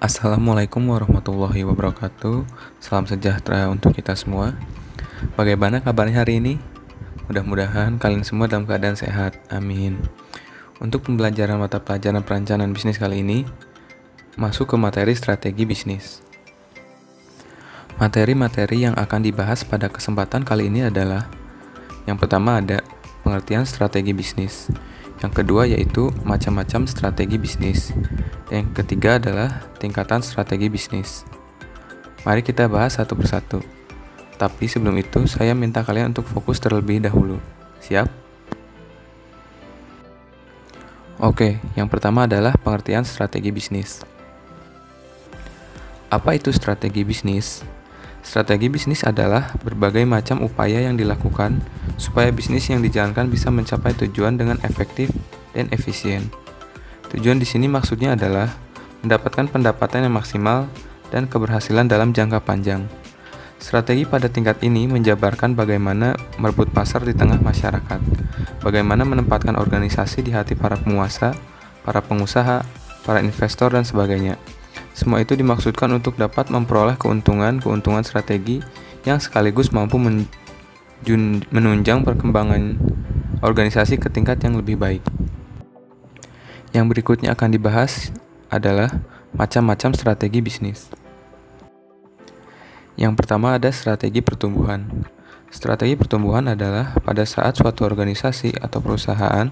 Assalamualaikum warahmatullahi wabarakatuh. Salam sejahtera untuk kita semua. Bagaimana kabarnya hari ini? Mudah-mudahan kalian semua dalam keadaan sehat. Amin. Untuk pembelajaran mata pelajaran perencanaan bisnis kali ini, masuk ke materi strategi bisnis. Materi-materi yang akan dibahas pada kesempatan kali ini adalah: yang pertama ada pengertian strategi bisnis. Yang kedua yaitu macam-macam strategi bisnis. Yang ketiga adalah tingkatan strategi bisnis. Mari kita bahas satu persatu. Tapi sebelum itu, saya minta kalian untuk fokus terlebih dahulu. Siap? Oke, yang pertama adalah pengertian strategi bisnis. Apa itu strategi bisnis? Strategi bisnis adalah berbagai macam upaya yang dilakukan supaya bisnis yang dijalankan bisa mencapai tujuan dengan efektif dan efisien. Tujuan di sini maksudnya adalah mendapatkan pendapatan yang maksimal dan keberhasilan dalam jangka panjang. Strategi pada tingkat ini menjabarkan bagaimana merebut pasar di tengah masyarakat, bagaimana menempatkan organisasi di hati para penguasa, para pengusaha, para investor, dan sebagainya. Semua itu dimaksudkan untuk dapat memperoleh keuntungan strategi yang sekaligus mampu menunjang perkembangan organisasi ke tingkat yang lebih baik. Yang berikutnya akan dibahas adalah macam-macam strategi bisnis. Yang pertama ada strategi pertumbuhan. Strategi pertumbuhan adalah pada saat suatu organisasi atau perusahaan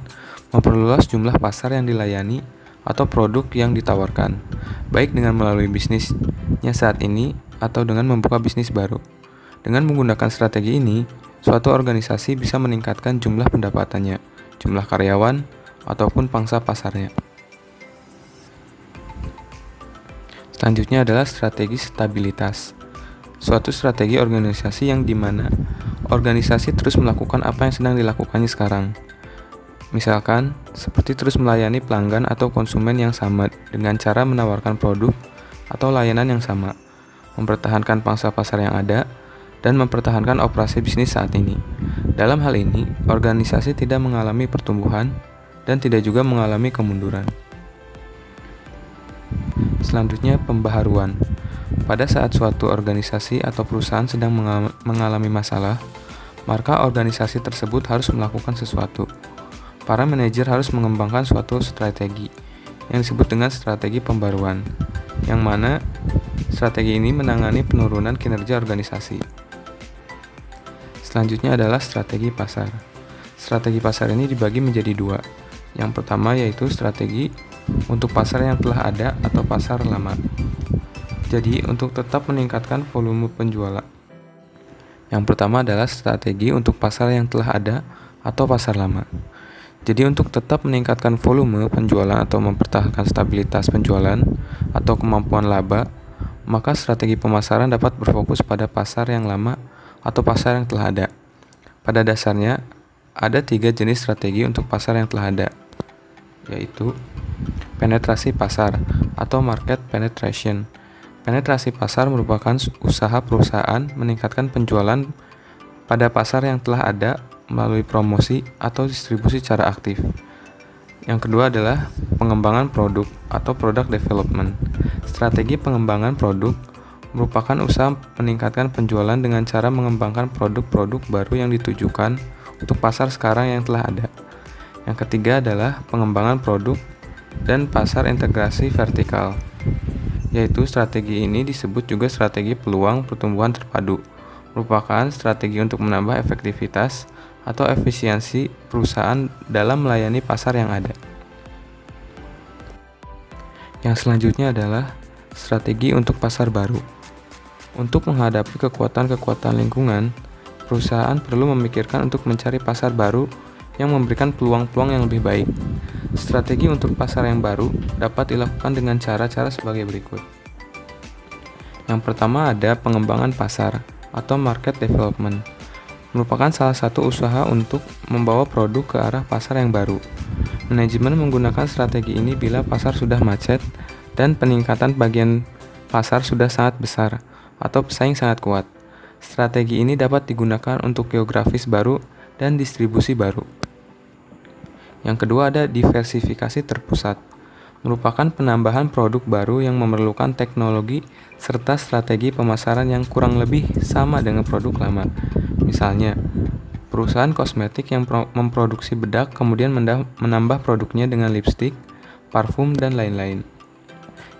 memperluas jumlah pasar yang dilayani atau produk yang ditawarkan, baik dengan melalui bisnisnya saat ini atau dengan membuka bisnis baru. Dengan menggunakan strategi ini, suatu organisasi bisa meningkatkan jumlah pendapatannya, jumlah karyawan, ataupun pangsa pasarnya. Selanjutnya adalah strategi stabilitas. Suatu strategi organisasi yang dimana organisasi terus melakukan apa yang sedang dilakukannya sekarang. Misalkan, seperti terus melayani pelanggan atau konsumen yang sama dengan cara menawarkan produk atau layanan yang sama, mempertahankan pangsa pasar yang ada, dan mempertahankan operasi bisnis saat ini. Dalam hal ini, organisasi tidak mengalami pertumbuhan dan tidak juga mengalami kemunduran. Selanjutnya, pembaharuan. Pada saat suatu organisasi atau perusahaan sedang mengalami masalah, maka organisasi tersebut harus melakukan sesuatu. Para manajer harus mengembangkan suatu strategi yang disebut dengan strategi pembaruan, yang mana strategi ini menangani penurunan kinerja organisasi. Selanjutnya adalah strategi pasar. Strategi pasar ini dibagi menjadi dua. Yang pertama yaitu strategi untuk pasar yang telah ada atau pasar lama. Jadi untuk tetap meningkatkan volume penjualan. Yang pertama adalah strategi untuk pasar yang telah ada atau pasar lama. Jadi untuk tetap meningkatkan volume penjualan atau mempertahankan stabilitas penjualan atau kemampuan laba, maka strategi pemasaran dapat berfokus pada pasar yang lama atau pasar yang telah ada. Pada dasarnya, ada 3 jenis strategi untuk pasar yang telah ada, yaitu penetrasi pasar atau market penetration. Penetrasi pasar merupakan usaha perusahaan meningkatkan penjualan pada pasar yang telah ada melalui promosi atau distribusi secara aktif. Yang kedua adalah pengembangan produk atau product development. Strategi pengembangan produk merupakan usaha meningkatkan penjualan dengan cara mengembangkan produk-produk baru yang ditujukan untuk pasar sekarang yang telah ada. Yang ketiga adalah pengembangan produk dan pasar integrasi vertikal, yaitu strategi ini disebut juga strategi peluang pertumbuhan terpadu, merupakan strategi untuk menambah efektivitas atau efisiensi perusahaan dalam melayani pasar yang ada. Yang selanjutnya adalah strategi untuk pasar baru. Untuk menghadapi kekuatan-kekuatan lingkungan, perusahaan perlu memikirkan untuk mencari pasar baru yang memberikan peluang-peluang yang lebih baik. Strategi untuk pasar yang baru dapat dilakukan dengan cara-cara sebagai berikut. Yang pertama ada pengembangan pasar atau market development. Merupakan salah satu usaha untuk membawa produk ke arah pasar yang baru. Manajemen menggunakan strategi ini bila pasar sudah macet dan peningkatan bagian pasar sudah sangat besar atau pesaing sangat kuat. Strategi ini dapat digunakan untuk geografis baru dan distribusi baru. Yang kedua ada diversifikasi terpusat. merupakan penambahan produk baru yang memerlukan teknologi serta strategi pemasaran yang kurang lebih sama dengan produk lama. Misalnya, perusahaan kosmetik yang memproduksi bedak kemudian menambah produknya dengan lipstik, parfum, dan lain-lain.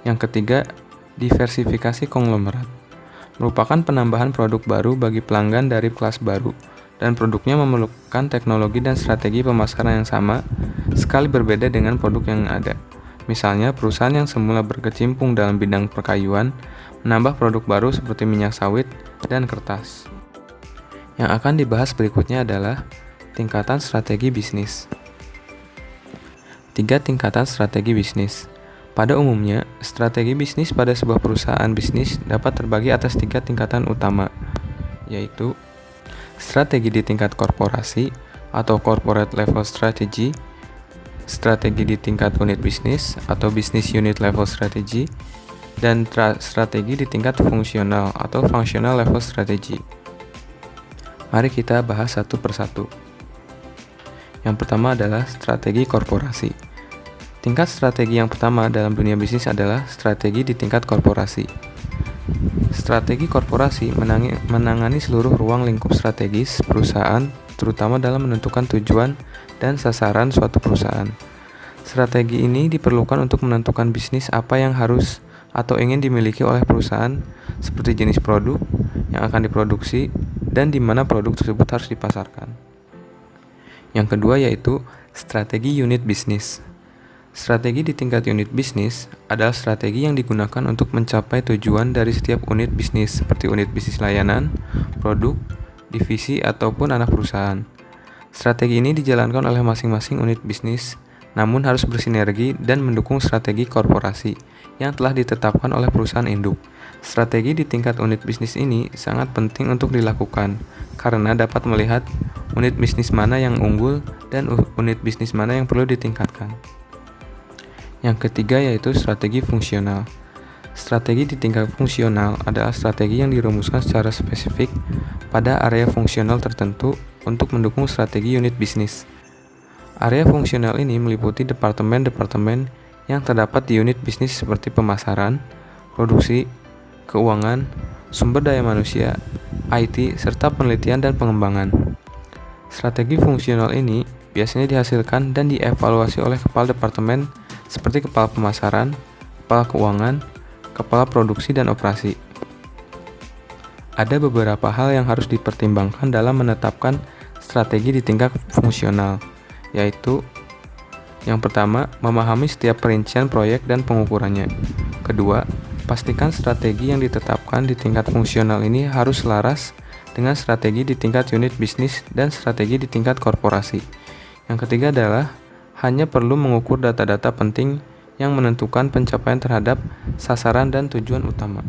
Yang ketiga, diversifikasi konglomerat. Merupakan penambahan produk baru bagi pelanggan dari kelas baru, dan produknya memerlukan teknologi dan strategi pemasaran yang sama, sekali berbeda dengan produk yang ada. Misalnya, perusahaan yang semula berkecimpung dalam bidang perkayuan, menambah produk baru seperti minyak sawit dan kertas. Yang akan dibahas berikutnya adalah tingkatan strategi bisnis. 3 tingkatan strategi bisnis. Pada umumnya, strategi bisnis pada sebuah perusahaan bisnis dapat terbagi atas 3 tingkatan utama, yaitu strategi di tingkat korporasi atau corporate level strategy, strategi di tingkat unit bisnis atau business unit level strategy, dan strategi di tingkat fungsional atau functional level strategy. Mari kita bahas satu persatu. Yang pertama adalah strategi korporasi. Tingkat strategi yang pertama dalam dunia bisnis adalah strategi di tingkat korporasi. Strategi korporasi menangani seluruh ruang lingkup strategis perusahaan, terutama dalam menentukan tujuan dan sasaran suatu perusahaan. Strategi ini diperlukan untuk menentukan bisnis apa yang harus atau ingin dimiliki oleh perusahaan, seperti jenis produk yang akan diproduksi dan di mana produk tersebut harus dipasarkan. Yang kedua yaitu strategi unit bisnis. Strategi di tingkat unit bisnis adalah strategi yang digunakan untuk mencapai tujuan dari setiap unit bisnis, seperti unit bisnis layanan, produk, divisi, ataupun anak perusahaan. Strategi ini dijalankan oleh masing-masing unit bisnis, namun harus bersinergi dan mendukung strategi korporasi yang telah ditetapkan oleh perusahaan induk. Strategi di tingkat unit bisnis ini sangat penting untuk dilakukan, karena dapat melihat unit bisnis mana yang unggul dan unit bisnis mana yang perlu ditingkatkan. Yang ketiga yaitu strategi fungsional. Strategi di tingkat fungsional adalah strategi yang dirumuskan secara spesifik pada area fungsional tertentu untuk mendukung strategi unit bisnis. Area fungsional ini meliputi departemen-departemen yang terdapat di unit bisnis seperti pemasaran, produksi, keuangan, sumber daya manusia, IT, serta penelitian dan pengembangan. Strategi fungsional ini biasanya dihasilkan dan dievaluasi oleh kepala departemen seperti kepala pemasaran, kepala keuangan, kepala produksi dan operasi. Ada beberapa hal yang harus dipertimbangkan dalam menetapkan strategi di tingkat fungsional, yaitu yang pertama, memahami setiap perincian proyek dan pengukurannya. Kedua, pastikan strategi yang ditetapkan di tingkat fungsional ini harus selaras dengan strategi di tingkat unit bisnis dan strategi di tingkat korporasi. Yang ketiga adalah hanya perlu mengukur data-data penting yang menentukan pencapaian terhadap sasaran dan tujuan utama.